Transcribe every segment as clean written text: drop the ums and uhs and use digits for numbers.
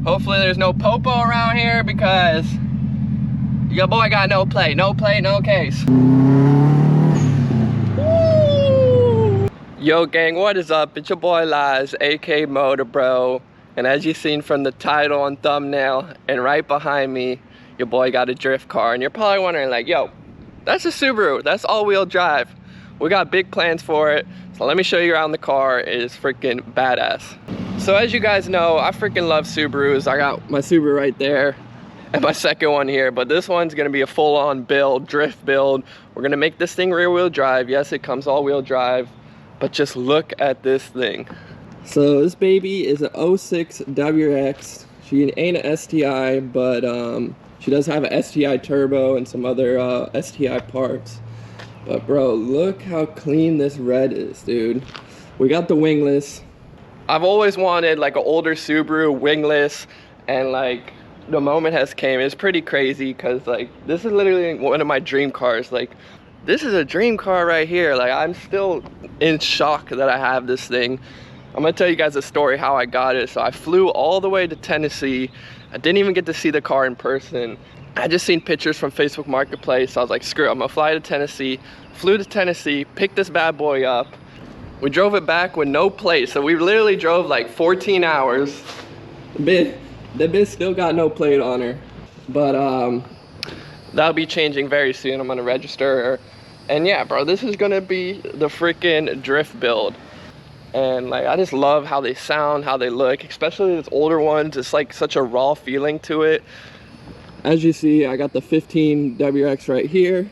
Hopefully there's no popo around here because your boy got no plate, no case. Woo! Yo gang, what is up? It's your boy Laz, aka MotoBroo. And as you've seen from the title and thumbnail, and right behind me, your boy got a drift car. And you're probably wondering like, yo, that's a Subaru, that's all-wheel drive. We got big plans for it. So let me show you around the car. It is freaking badass. So as you guys know, I freaking love Subarus. I got my Subaru right there and my second one here, but this one's gonna be a full-on build, drift build. We're gonna make this thing rear-wheel drive. Yes, it comes all-wheel drive, but just look at this thing. So this baby is an 06 WX. She ain't an STI, but she does have an STI turbo and some other STI parts. But bro, look how clean this red is, dude. We got the wingless. I've always wanted like an older Subaru wingless, and like the moment has came. It's pretty crazy because like this is literally one of my dream cars. Like this is a dream car right here. Like I'm still in shock that I have this thing. I'm gonna tell you guys a story how I got it. So I flew all the way to Tennessee. I didn't even get to see the car in person. I just seen pictures from Facebook Marketplace. So I was like, screw it, I'm gonna fly to Tennessee. Flew to Tennessee, picked this bad boy up. We drove it back with no plate. So we literally drove like 14 hours. The bitch still got no plate on her. But that'll be changing very soon. I'm gonna register her. And yeah, bro, this is gonna be the freaking drift build. And like I just love how they sound, how they look, especially these older ones. It's like such a raw feeling to it. As you see, I got the 15 WX right here,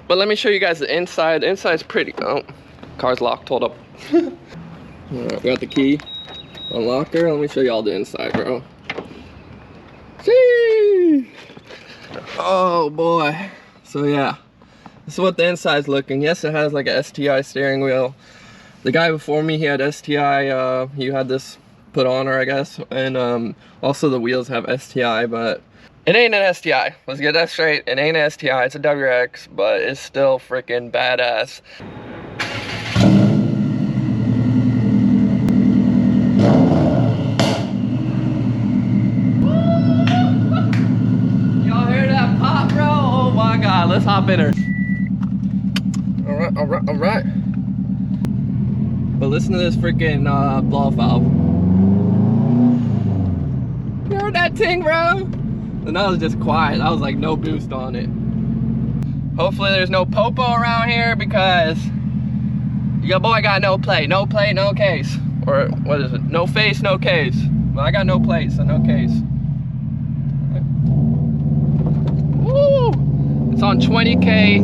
but let me show you guys the inside. The inside's pretty. Oh, car's locked, hold up. All right, we got the key, unlock her. Let me show you all the inside, bro. See? Oh boy. So yeah, this is what the inside's looking. Yes, it has like a STI steering wheel. The guy before me, he had STI, he had this put on her, I guess. And also the wheels have STI, but it ain't an STI. Let's get that straight. It ain't an STI, it's a WX, but it's still freaking badass. Y'all hear that pop, bro? Oh my God, let's hop in her. All right. But listen to this freaking blow valve. You heard that ting, bro? And that was just quiet. That was like no boost on it. Hopefully there's no popo around here because your boy got no plate, no case. Or what is it? No face, no case. Well, I got no plate, so no case. Woo! It's on 20K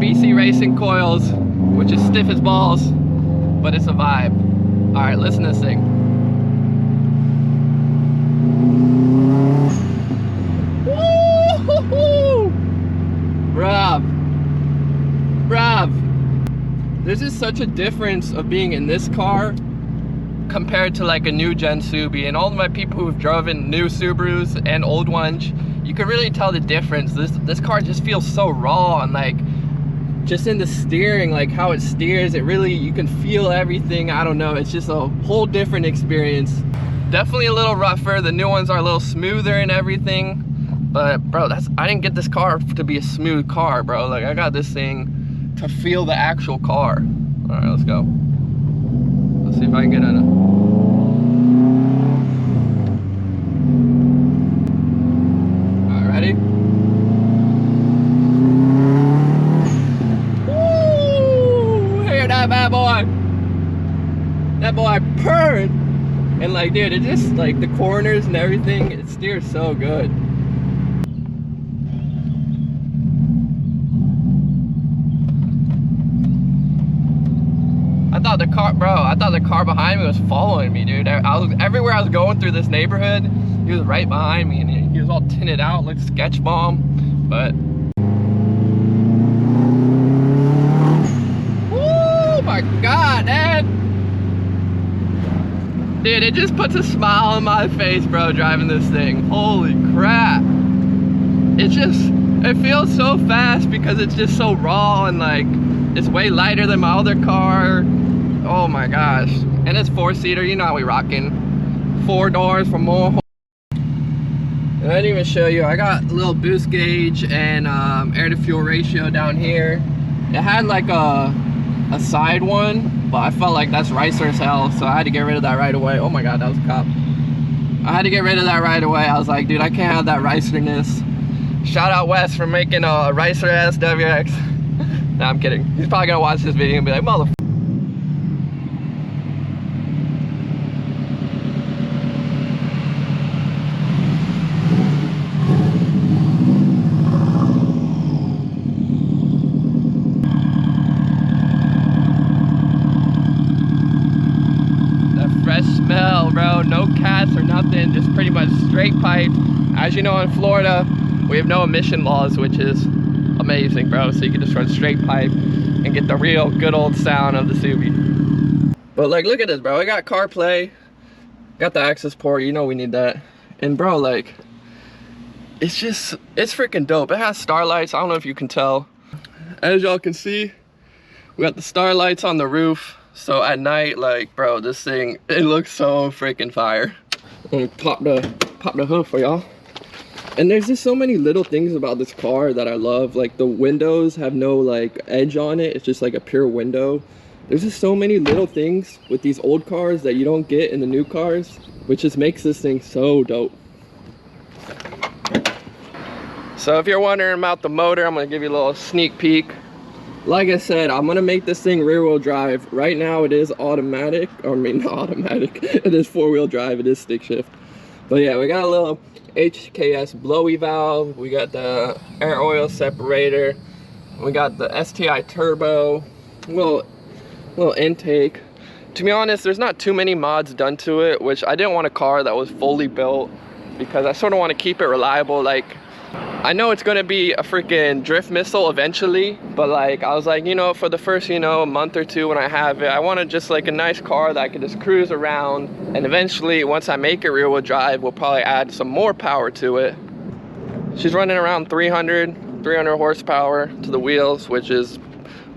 BC racing coils, which is stiff as balls. But it's a vibe. All right, listen to this thing. Woo-hoo-hoo! Bruv. There's just such a difference of being in this car compared to like a new gen Subi. And all of my people who've driven new Subarus and old ones, you can really tell the difference. This car just feels so raw, and like just in the steering, like how it steers, it really, you can feel everything. I don't know, it's just a whole different experience. Definitely a little rougher. The new ones are a little smoother and everything, but bro, I didn't get this car to be a smooth car, bro. Like I got this thing to feel the actual car. All right, let's go. Let's see if I can get in it. All right, ready? That bad boy, that boy purred. And like, dude, it just like the corners and everything, it steers so good. I thought the car behind me was following me, dude. Everywhere I was going through this neighborhood, he was right behind me, and he was all tinted out like sketch bomb. But my God, man. Dude, it just puts a smile on my face, bro, driving this thing. Holy crap. It feels so fast because it's just so raw, and like, it's way lighter than my other car. Oh my gosh. And it's 4-seater, you know how we rocking. 4 doors for more. And I didn't even show you, I got a little boost gauge and air to fuel ratio down here. It had like a side one, but I felt like that's ricer as hell, so I had to get rid of that right away. Oh my god, that was a cop. I had to get rid of that right away. I was like, dude, I can't have that ricerness. Shout out Wes for making a ricer ass WX. Nah, I'm kidding. He's probably gonna watch this video and be like, motherfucker. Fresh smell, bro. No cats or nothing, just pretty much straight pipe. As you know, in Florida we have no emission laws, which is amazing, bro. So you can just run straight pipe and get the real good old sound of the Subi. But like, look at this, bro. I got CarPlay, got the access port, you know we need that. And bro, like, it's freaking dope. It has starlights. I don't know if you can tell. As y'all can see, we got the starlights on the roof. So at night, like, bro, this thing, it looks so freaking fire. I'm gonna pop the hood for y'all. And there's just so many little things about this car that I love. Like, the windows have no like edge on it. It's just like a pure window. There's just so many little things with these old cars that you don't get in the new cars, which just makes this thing so dope. So if you're wondering about the motor, I'm gonna give you a little sneak peek. Like I said, I'm gonna make this thing rear wheel drive. Right now it is automatic, or I mean not automatic, it is 4-wheel drive, it is stick shift. But yeah, we got a little HKS blowy valve, we got the air oil separator, we got the STI turbo, little intake. To be honest, there's not too many mods done to it, which I didn't want a car that was fully built because I sort of want to keep it reliable. Like, I know it's gonna be a freaking drift missile eventually, but like, I was like, you know, for the first, you know, month or two when I have it, I wanted just like a nice car that I could just cruise around, and eventually once I make it rear wheel drive, we'll probably add some more power to it. She's running around 300 horsepower to the wheels, which is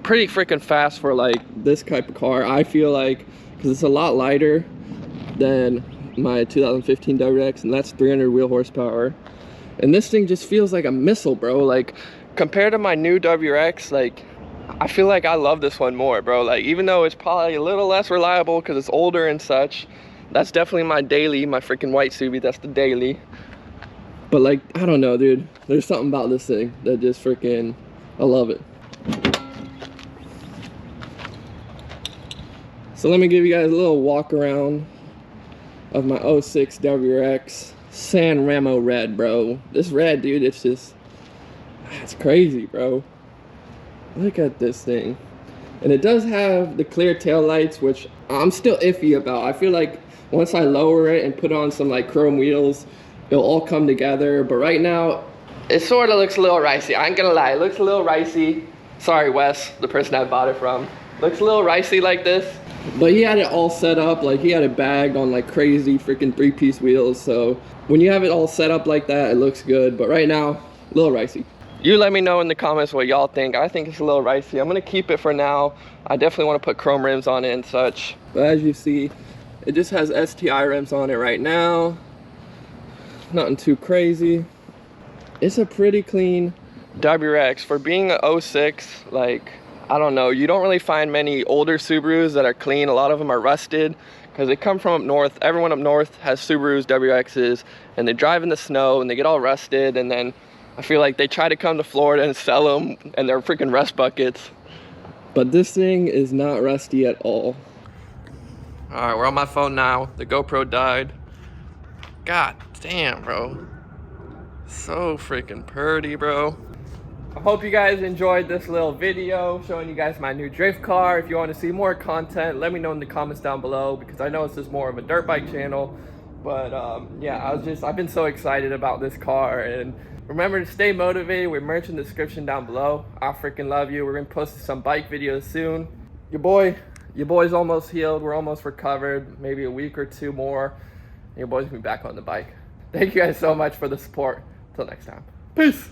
pretty freaking fast for like this type of car, I feel like, because it's a lot lighter than my 2015 WX, and that's 300 wheel horsepower. And this thing just feels like a missile, bro. Like, compared to my new WX, like, I feel like I love this one more, bro. Like, even though it's probably a little less reliable because it's older and such, that's definitely my daily, my freaking white Subi, that's the daily. But like, I don't know, dude. There's something about this thing that just freaking, I love it. So let me give you guys a little walk around of my 06 WX. San Remo red, bro. This red, dude, it's just, it's crazy, bro. Look at this thing. And it does have the clear tail lights, which I'm still iffy about. I feel like once I lower it and put on some like chrome wheels, it'll all come together. But right now, it sort of looks a little ricey. I ain't gonna lie, it looks a little ricey. Sorry, Wes, the person I bought it from. Looks a little ricey like this. But he had it all set up, like he had it bagged on like crazy freaking 3-piece wheels. So when you have it all set up like that, it looks good. But right now, a little ricey. You let me know in the comments what y'all think. I think it's a little ricey. I'm gonna keep it for now. I definitely want to put chrome rims on it and such. But as you see, it just has STI rims on it right now. Nothing too crazy. It's a pretty clean WX for being a 06. Like, I don't know, you don't really find many older Subarus that are clean. A lot of them are rusted because they come from up north. Everyone up north has Subarus, WXs, and they drive in the snow and they get all rusted, and then I feel like they try to come to Florida and sell them and they're freaking rust buckets. But this thing is not rusty at all. All right, we're on my phone now. The GoPro died. God damn, bro. So freaking pretty, bro. I hope you guys enjoyed this little video showing you guys my new drift car. If you want to see more content, let me know in the comments down below, because I know this is more of a dirt bike channel. But yeah, I've been so excited about this car. And remember to stay motivated with merch in the description down below. I freaking love you. We're gonna post some bike videos soon. Your boy's almost healed. We're almost recovered. Maybe a week or two more. And your boy's gonna be back on the bike. Thank you guys so much for the support. Till next time. Peace.